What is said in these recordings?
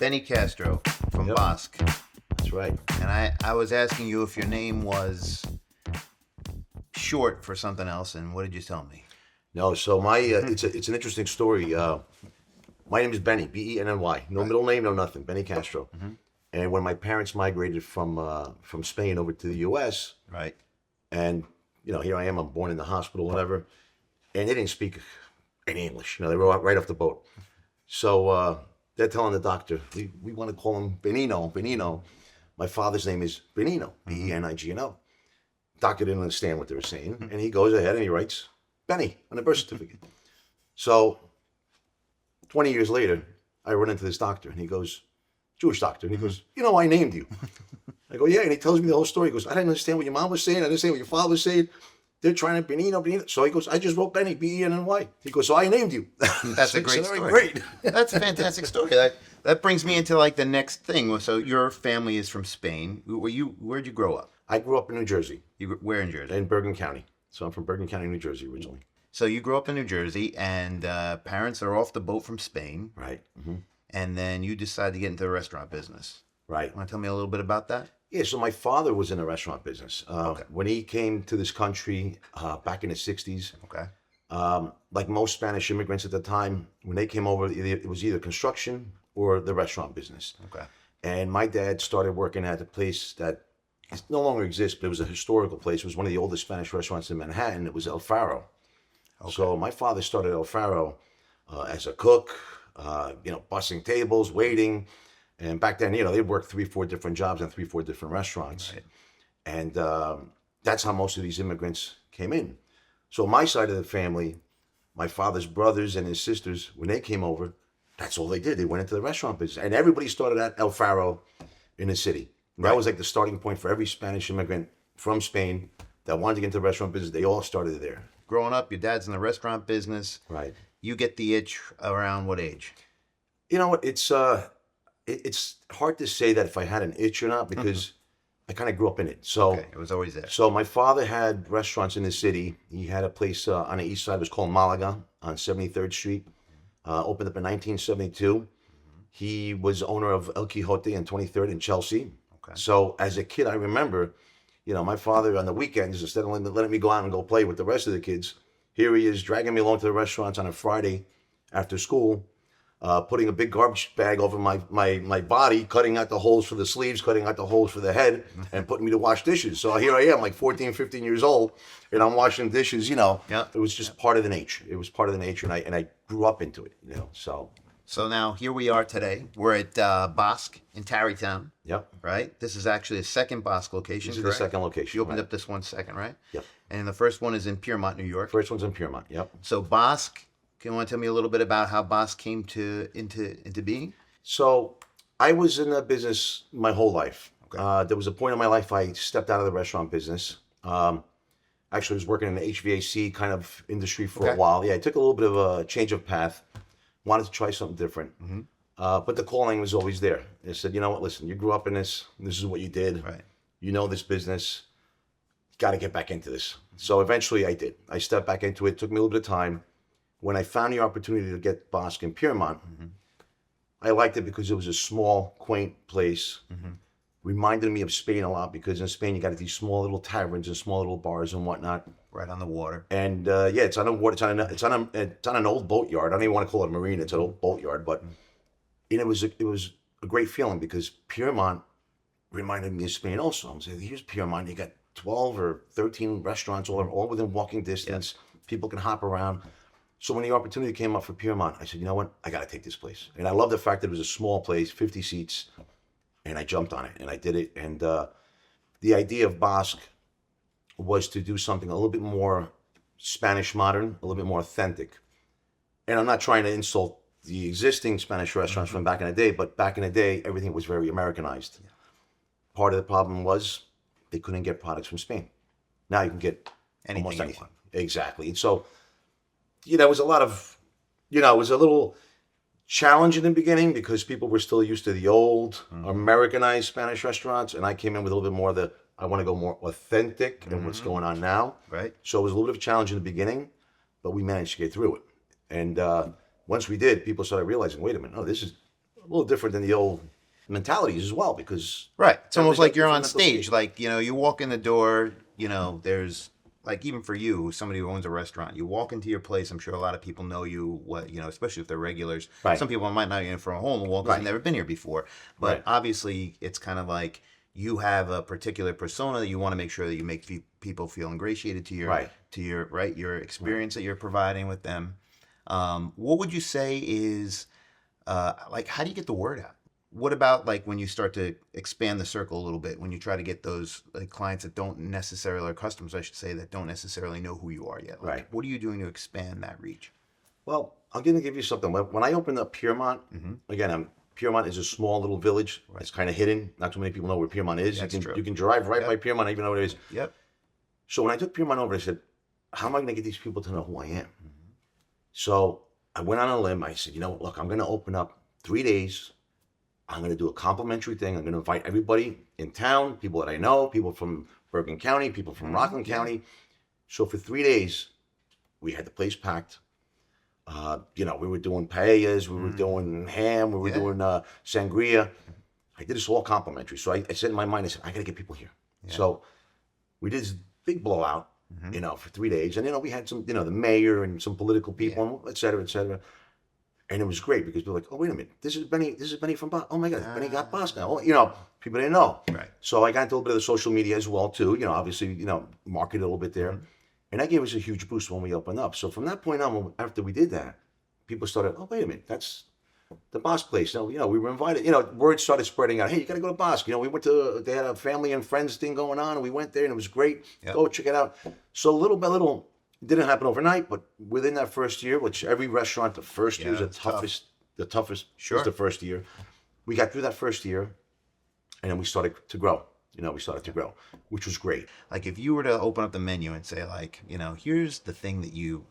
Benny Castro from Yep. Basque. That's right. And I was asking you if your name was short for something else, and what did you tell me? No, so my it's an interesting story. My name is Benny, Benny. No middle name, no nothing. Benny Castro. And when my parents migrated from Spain over to the U.S., Right. and here I am. I'm born in the hospital, whatever, and they didn't speak any English. They were right off the boat. So they're telling the doctor, we want to call him Benino. My father's name is Benino, Benigno. Doctor didn't understand what they were saying, and he goes ahead and he writes Benny on the birth certificate. So 20 years later, I run into this doctor, and he goes, Jewish doctor, and he goes, I named you. I go, yeah, and he tells me the whole story. He goes, I didn't understand what your mom was saying. I didn't understand what your father was saying. They're trying to Benino. So he goes, I just wrote Benny, Benny. He goes, so I named you. That's a great story. Great. That's a fantastic story. That brings me into like the next thing. So your family is from Spain. Where'd you grow up? I grew up in New Jersey. Where in Jersey? In Bergen County. So I'm from Bergen County, New Jersey originally. So you grew up in New Jersey, and parents are off the boat from Spain. Right. And then you decide to get into the restaurant business. Right. Want to tell me a little bit about that? Yeah, so my father was in the restaurant business. Okay. When he came to this country back in the 60s, Okay. like most Spanish immigrants at the time, when they came over, it was either construction or the restaurant business. Okay. And my dad started working at a place that no longer exists, but it was a historical place. It was one of the oldest Spanish restaurants in Manhattan. It was El Faro. Okay. So my father started El Faro as a cook, bussing tables, waiting. And back then, they worked 3-4 different jobs in 3-4 different restaurants. Right. And that's how most of these immigrants came in. So my side of the family, my father's brothers and his sisters, when they came over, that's all they did. They went into the restaurant business. And everybody started at El Faro in the city. And that was like the starting point for every Spanish immigrant from Spain that wanted to get into the restaurant business. They all started there. Growing up, your dad's in the restaurant business. Right. You get the itch around what age? You know what? It's hard to say that if I had an itch or not, because I kind of grew up in it. So Okay, it was always there. So my father had restaurants in the city. He had a place on the east side. It was called Malaga on 73rd Street. Opened up in 1972. He was owner of El Quijote on 23rd in Chelsea. Okay. So as a kid, I remember, my father on the weekends, instead of letting me go out and go play with the rest of the kids, here he is dragging me along to the restaurants on a Friday after school, putting a big garbage bag over my body, cutting out the holes for the sleeves, cutting out the holes for the head, and putting me to wash dishes. So here I am, like 14, 15 years old, and I'm washing dishes, Yeah. It was just part of the nature. It was part of the nature, and I grew up into it, So now here we are today. We're at Basque in Tarrytown, Yep. right? This is actually a second Basque location, This is correct? the second location. You opened right. up this one second, right? Yep. And the first one is in Piermont, New York. First one's in Piermont. Yep. So Basque, can you want to tell me a little bit about how Basque came into being? So I was in the business my whole life. Okay. There was a point in my life I stepped out of the restaurant business. Actually, I was working in the HVAC kind of industry for a while. Yeah, I took a little bit of a change of path. Wanted to try something different. But the calling was always there. They said, you know what, listen, you grew up in this. This is what you did. Right. You know this business. Got to get back into this. So eventually I did. I stepped back into it. Took me a little bit of time. When I found the opportunity to get Basque in Piermont, I liked it because it was a small, quaint place. Reminded me of Spain a lot because in Spain you got these small little taverns and small little bars and whatnot. Right on the water. And it's on a water. It's on an old boatyard. I don't even want to call it a marina. It's an old boatyard, but it was a great feeling because Piermont reminded me of Spain also. I'm saying, here's Piermont. You got 12 or 13 restaurants all within walking distance. People can hop around. So when the opportunity came up for Piermont, I said, you know what? I got to take this place. And I love the fact that it was a small place, 50 seats, and I jumped on it and I did it. And the idea of Basque was to do something a little bit more Spanish modern, a little bit more authentic. And I'm not trying to insult the existing Spanish restaurants from back in the day, but back in the day, everything was very Americanized. Part of the problem was they couldn't get products from Spain. Now you can get Anything almost you anything. want. Exactly. And so, it was a lot of, it was a little challenge in the beginning because people were still used to the old Americanized Spanish restaurants. And I came in with a little bit more of I want to go more authentic in what's going on now. Right. So it was a little bit of a challenge in the beginning, but we managed to get through it. And once we did, people started realizing, wait a minute, no, this is little different than the old mentalities as well, because Right. It's almost everybody's got like you're on different mental stage. state. Like, you walk in the door, there's like even for you, somebody who owns a restaurant, you walk into your place, I'm sure a lot of people know you, especially if they're regulars. Right. Some people might not even from a home walk because Right. they've never been here before. But Right. obviously, it's kind of like you have a particular persona that you want to make sure that you make people feel ingratiated to your Right. your experience that you're providing with them. What would you say is like how do you get the word out? What about like when you start to expand the circle a little bit, when you try to get those like clients that don't necessarily, or customers, I should say, that don't necessarily know who you are yet? Like, Right. what are you doing to expand that reach? Well, I'm going to give you something. When I opened up Piermont, again, Piermont is a small little village. It's kind of hidden. Not too many people know where Piermont is. That's true. You can drive right Yep. by Piermont, even know what it is. Yep. So when I took Piermont over, I said, how am I going to get these people to know who I am? So I went on a limb. I said, look, I'm going to open up 3 days. I'm going to do a complimentary thing. I'm going to invite everybody in town, people that I know, people from Bergen County, people from Rockland County. So for 3 days, we had the place packed. We were doing paellas, we were doing ham, we were doing sangria. I did this all complimentary. So I said in my mind, I said, I got to get people here. Yeah. So we did this big blowout, for 3 days. And, we had some, the mayor and some political people, et cetera, et cetera. And it was great because people were like, oh, wait a minute, this is Benny from Basque. Oh my God, Benny got Basque now. Oh, people didn't know. Right. So I got into a little bit of the social media as well too, obviously, market a little bit there. And that gave us a huge boost when we opened up. So from that point on, after we did that, people started, oh, wait a minute, that's the Basque place. So, we were invited, word started spreading out. Hey, you got to go to Basque. We went they had a family and friends thing going on, and we went there and it was great. Yep. Go check it out. So little by little, it didn't happen overnight, but within that first year, which every restaurant, the first year is the toughest. The toughest is the first year. We got through that first year, and then we started to grow. We started to grow, which was great. Like if you were to open up the menu and say like, here's the thing that you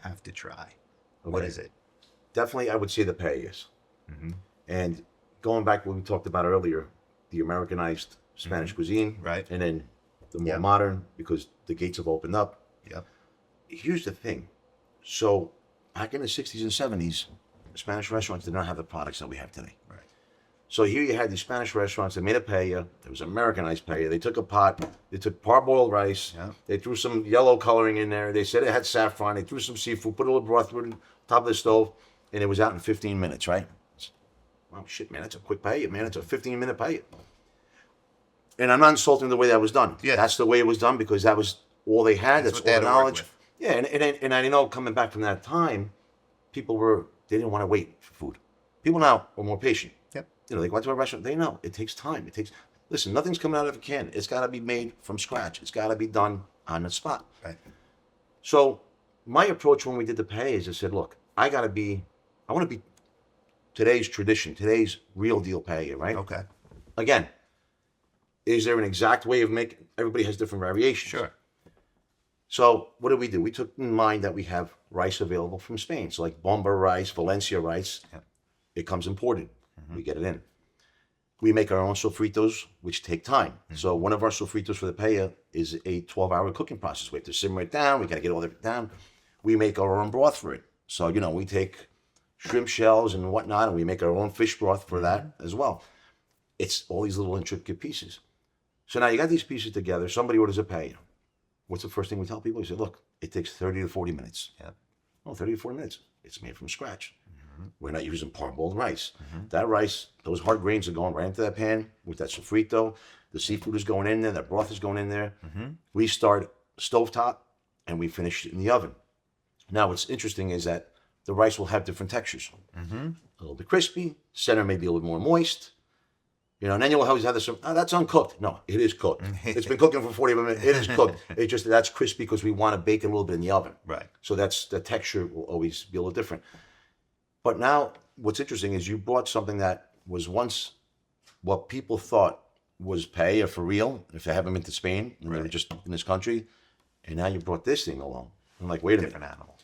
have to try. What is it? Definitely, I would say the paellas. And going back to what we talked about earlier, the Americanized Spanish cuisine, Right. and then the more modern, because the gates have opened up. Yep. Here's the thing. So back in the 60s and 70s, Spanish restaurants did not have the products that we have today. Right. So here you had these Spanish restaurants that made a paella. It was Americanized paella. They took a pot. They took parboiled rice. Yeah. They threw some yellow coloring in there. They said it had saffron. They threw some seafood, put a little broth through the top of the stove, and it was out in 15 minutes, right? Wow, shit, man, that's a quick paella, man. It's a 15-minute paella. And I'm not insulting the way that was done. Yeah. That's the way it was done because that was all they had. That's what they all had the to work knowledge. with. Yeah, and I know coming back from that time, they didn't want to wait for food. People now are more patient. Yep. They go out to a restaurant. They know it takes time. Listen, nothing's coming out of a can. It's got to be made from scratch. It's got to be done on the spot. Right. So my approach when we did the pay is I said, look, I want to be today's tradition, today's real deal pay, right? Okay. Again, is there an exact way of making? Everybody has different variations. Sure. So what did we do? We took in mind that we have rice available from Spain. So like Bomba rice, Valencia rice, it comes imported. We get it in. We make our own sofritos, which take time. So one of our sofritos for the paella is a 12-hour cooking process. We have to simmer it down. We got to get all of it down. We make our own broth for it. So, we take shrimp shells and whatnot, and we make our own fish broth for that as well. It's all these little intricate pieces. So now you got these pieces together. Somebody orders a paella. What's the first thing we tell people? We say, look, it takes 30 to 40 minutes. Yeah. Oh, 30 to 40 minutes. It's made from scratch. We're not using parboiled rice. That rice, those hard grains are going right into that pan with that sofrito. The seafood is going in there. That broth is going in there. We start stovetop and we finish it in the oven. Now, what's interesting is that the rice will have different textures. A little bit crispy. Center may be a little more moist. And then you'll always have this, that's uncooked. No, it is cooked. It's been cooking for 40 minutes. It is cooked. It's just that's crispy because we want to bake it a little bit in the oven. Right. So that's the texture will always be a little different. But now what's interesting is you brought something that was once what people thought was paella for real, if they haven't been to Spain and they were just in this country, and now you brought this thing along. I'm like, wait a minute. Different animal.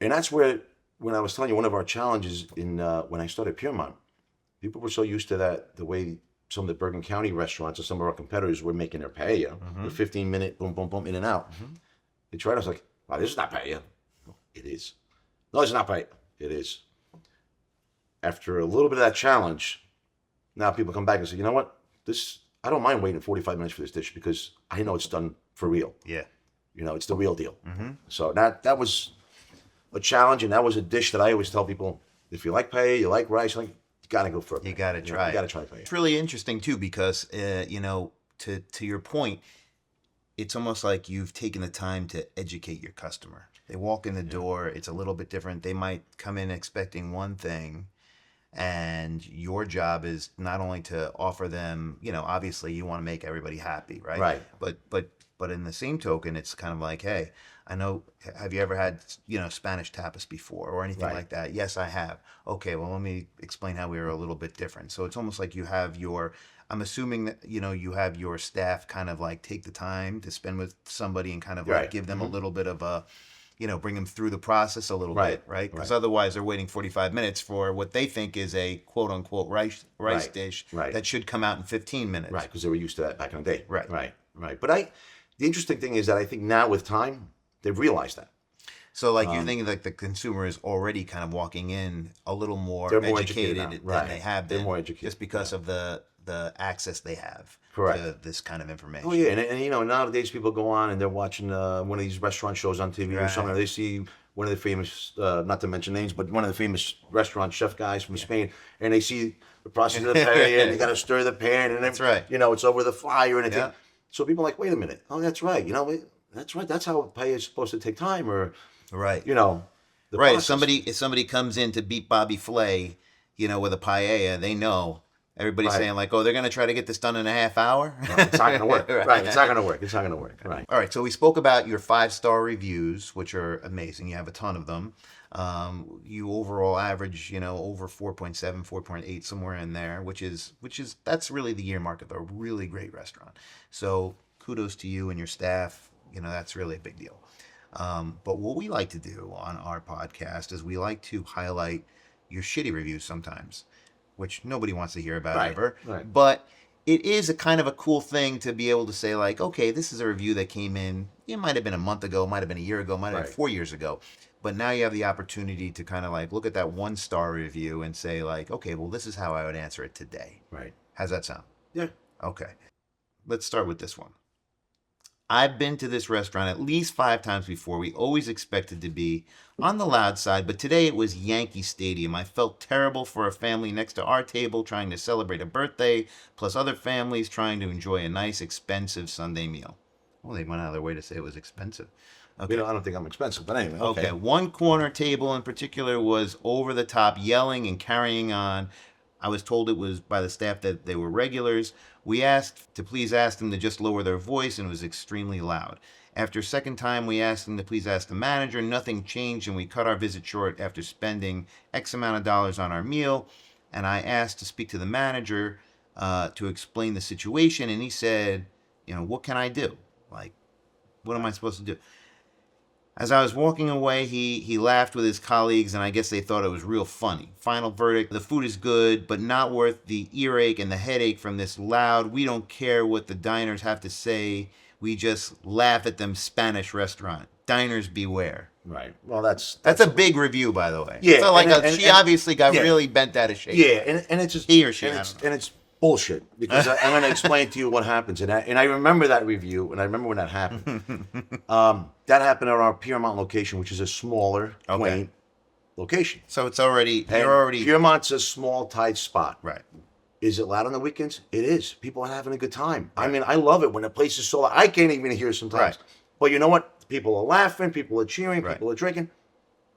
And that's where, when I was telling you, one of our challenges when I started Piermont, people were so used to that, the way some of the Bergen County restaurants or some of our competitors were making their paella, the 15-minute boom, boom, boom, in and out. They tried, I was like, wow, this is not paella. No, it is. No, it's not paella. It is. after a little bit of that challenge, now people come back and say, you know what, I don't mind waiting 45 minutes for this dish because I know it's done for real. Yeah. It's the real deal. So that was a challenge, and that was a dish that I always tell people, if you like paella, you like rice, you gotta go for it. You gotta try. You gotta try paella. It's really interesting too because to your point, it's almost like you've taken the time to educate your customer. They walk in the door, it's a little bit different. They might come in expecting one thing, and your job is not only to offer them, obviously you want to make everybody happy, right? Right. But in the same token, it's kind of like, hey, I know, have you ever had, Spanish tapas before or anything like that? Yes, I have. Okay, well, let me explain how we are a little bit different. So it's almost like you have I'm assuming that, you have your staff kind of like take the time to spend with somebody and kind of like give them a little bit of a, bring them through the process a little bit, right? Because otherwise they're waiting 45 minutes for what they think is a quote unquote rice dish that should come out in 15 minutes. Right, because they were used to that back in the day. Right. But the interesting thing is that I think now with time, they've realized that. So like you think like the consumer is already kind of walking in a little more They're more educated educated than they have been. They're more educated. Just because of the access they have Correct. to this kind of information. Oh yeah, and nowadays people go on and they're watching one of these restaurant shows on TV or something. They see one of the famous, not to mention names, but one of the famous restaurant chef guys from Spain, and they see the process of the paella, and they got to stir the pan, and that's right. It's over the fire and everything. So people are like, wait a minute, oh that's right, that's right, that's how paella is supposed to take time, or right, the right. process. If somebody comes in to beat Bobby Flay, with a paella, they know. Everybody's saying like, oh, they're going to try to get this done in a half hour. No, it's not going to work. Right. It's not going to work. It's not going to work. Right. All right. So we spoke about your 5-star reviews, which are amazing. You have a ton of them. You overall average, over 4.7, 4.8, somewhere in there, which is that's really the year mark of a really great restaurant. So kudos to you and your staff. That's really a big deal. But what we like to do on our podcast is we like to highlight your shitty reviews sometimes, which nobody wants to hear about ever. Right. But it is a kind of a cool thing to be able to say like, okay, this is a review that came in, it might have been a month ago, might have been a year ago, might have been 4 years ago. But now you have the opportunity to kind of like look at that 1-star review and say like, okay, well, this is how I would answer it today. Right. How's that sound? Yeah. Okay. Let's start with this one. I've been to this restaurant at least 5 times before. We always expected to be on the loud side, but today it was Yankee Stadium. I felt terrible for a family next to our table trying to celebrate a birthday, plus other families trying to enjoy a nice, expensive Sunday meal. Well, they went out of their way to say it was expensive. Okay. I don't think I'm expensive, but anyway. Okay. One corner table in particular was over the top, yelling and carrying on. I was told it was by the staff that they were regulars. We asked to please ask them to just lower their voice, and it was extremely loud. After a second time, we asked them to please ask the manager. Nothing changed, and we cut our visit short after spending X amount of dollars on our meal. And I asked to speak to the manager to explain the situation, and he said, what can I do? Like, what am I supposed to do? As I was walking away, he laughed with his colleagues, and I guess they thought it was real funny. Final verdict, the food is good, but not worth the earache and the headache from this loud, we don't care what the diners have to say, we just laugh at them Spanish restaurant. Diners beware. Right. Well, that's a big review, by the way. Yeah. So like she obviously got really bent out of shape. Yeah, and it's just he or she, and it's bullshit, because I'm going to explain to you what happens, and I remember that review, and I remember when that happened. That happened at our Piermont location, which is a smaller, quaint location. So it's already Piermont's a small, tight spot. Right. Is it loud on the weekends? It is. People are having a good time. Right. I mean, I love it when the place is so loud. I can't even hear sometimes. Right. But you know what? People are laughing. People are cheering. People are drinking.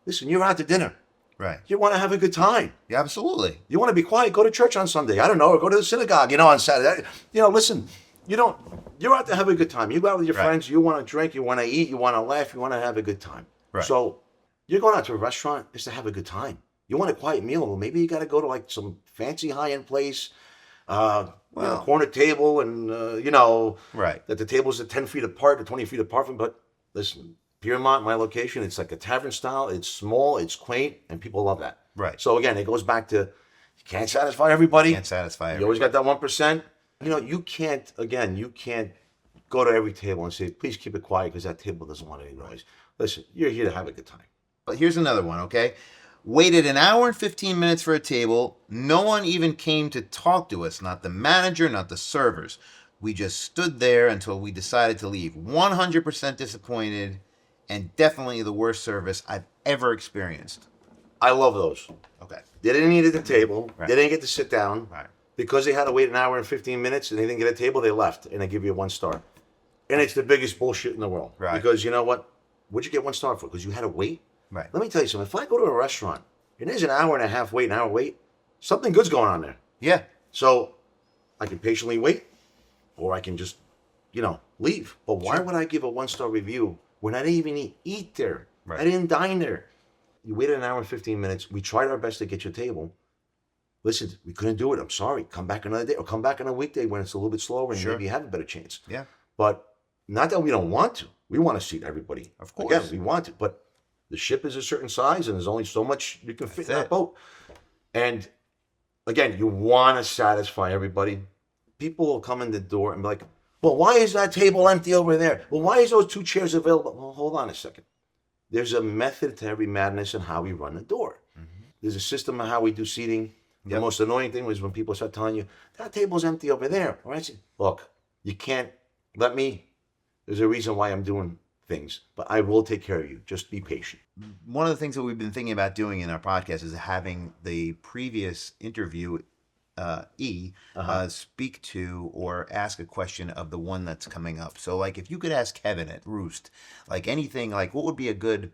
Listen, you're out to dinner. Right. You want to have a good time. Yeah, absolutely. You want to be quiet, go to church on Sunday. I don't know, or go to the synagogue, on Saturday. Listen, you're out to have a good time. You go out with your friends, you want to drink, you want to eat, you want to laugh, you want to have a good time. Right. So you're going out to a restaurant is to have a good time. You want a quiet meal, well, maybe you got to go to like some fancy high-end place, corner table, and, that the tables are 10 feet apart or 20 feet apart from, but listen, Piermont, my location, it's like a tavern style. It's small, it's quaint, and people love that. Right. So again, it goes back to you can't satisfy everybody. You always got that 1%. You can't go to every table and say, please keep it quiet because that table doesn't want any noise. Listen, you're here to have a good time. But here's another one, okay? Waited an hour and 15 minutes for a table. No one even came to talk to us. Not the manager, not the servers. We just stood there until we decided to leave. 100% disappointed, and definitely the worst service I've ever experienced. I love those. Okay. They didn't eat at the table. Right. They didn't get to sit down. Right. Because they had to wait an hour and 15 minutes and they didn't get a table, they left and they give you a 1 star. And it's the biggest bullshit in the world. Right. Because you know what? What'd you get 1 star for? Because you had to wait? Right. Let me tell you something. If I go to a restaurant and there's an hour and a half wait, an hour wait, something good's going on there. Yeah. So I can patiently wait or I can just, leave. But why would I give a 1 star review when I didn't even eat there? Right. I didn't dine there. You waited an hour and 15 minutes. We tried our best to get your table. Listen, we couldn't do it. I'm sorry. Come back another day or come back on a weekday when it's a little bit slower and maybe you have a better chance. Yeah. But not that we don't want to. We want to seat everybody. Of course. Again, we want to. But the ship is a certain size and there's only so much you can fit in that boat. And again, you want to satisfy everybody. People will come in the door and be like, well, why is that table empty over there? Well, why is those 2 chairs available? Well, hold on a second. There's a method to every madness in how we run the door. Mm-hmm. There's a system of how we do seating. The most annoying thing was when people start telling you, that table's empty over there. Or I say, look, you can't let me. There's a reason why I'm doing things, but I will take care of you. Just be patient. One of the things that we've been thinking about doing in our podcast is having the previous interview speak to or ask a question of the one that's coming up. So like if you could ask Kevin at Roost, like anything, like what would be a good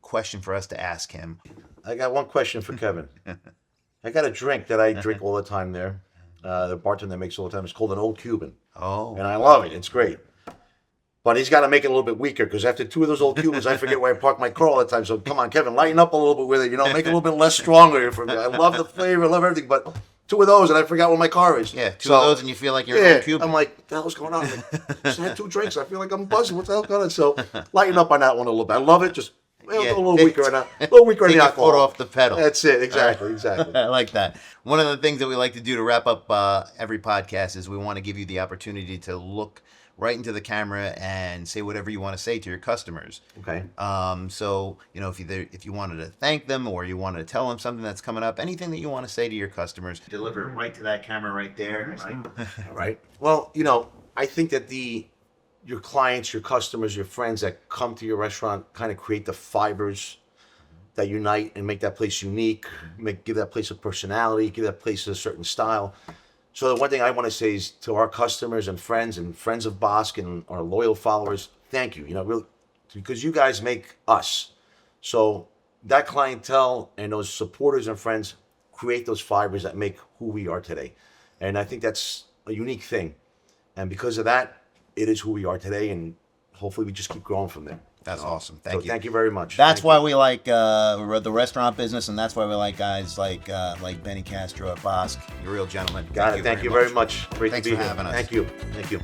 question for us to ask him? I got one question for Kevin. I got a drink that I drink all the time there. The bartender makes all the time. It's called an Old Cuban. Oh. And I love it. It's great. But he's got to make it a little bit weaker because after 2 of those Old Cubans, I forget where I park my car all the time. So come on, Kevin, lighten up a little bit with it. Make it a little bit less stronger for me. I love the flavor, I love everything. But 2 of those and I forgot where my car is. Yeah, 2 of those and you feel like you're an Old Cuban. I'm like, what the hell's going on? I just had 2 drinks. I feel like I'm buzzing. What the hell going on? So lighten up on that one a little bit. I love it. Just a little weaker on that. A little weaker on the alcohol. Foot off the pedal. That's it. Exactly. I like that. One of the things that we like to do to wrap up every podcast is we want to give you the opportunity to look right into the camera and say whatever you want to say to your customers. Okay. So, if you wanted to thank them or you wanted to tell them something that's coming up, anything that you want to say to your customers, deliver it right to that camera right there. All right. Well, I think that your clients, your customers, your friends that come to your restaurant kind of create the fibers that unite and make that place unique, give that place a personality, give that place a certain style. So the one thing I want to say is to our customers and friends of Basque and our loyal followers, thank you, really, because you guys make us. So that clientele and those supporters and friends create those fibers that make who we are today. And I think that's a unique thing. And because of that, it is who we are today, and hopefully we just keep growing from there. That's awesome. Thank you. Thank you very much. That's why we like the restaurant business, and that's why we like guys like Benny Castro at Basque. You're a real gentleman. Got it. Thank you very much. Great Thanks to be for here. having us. Thank you.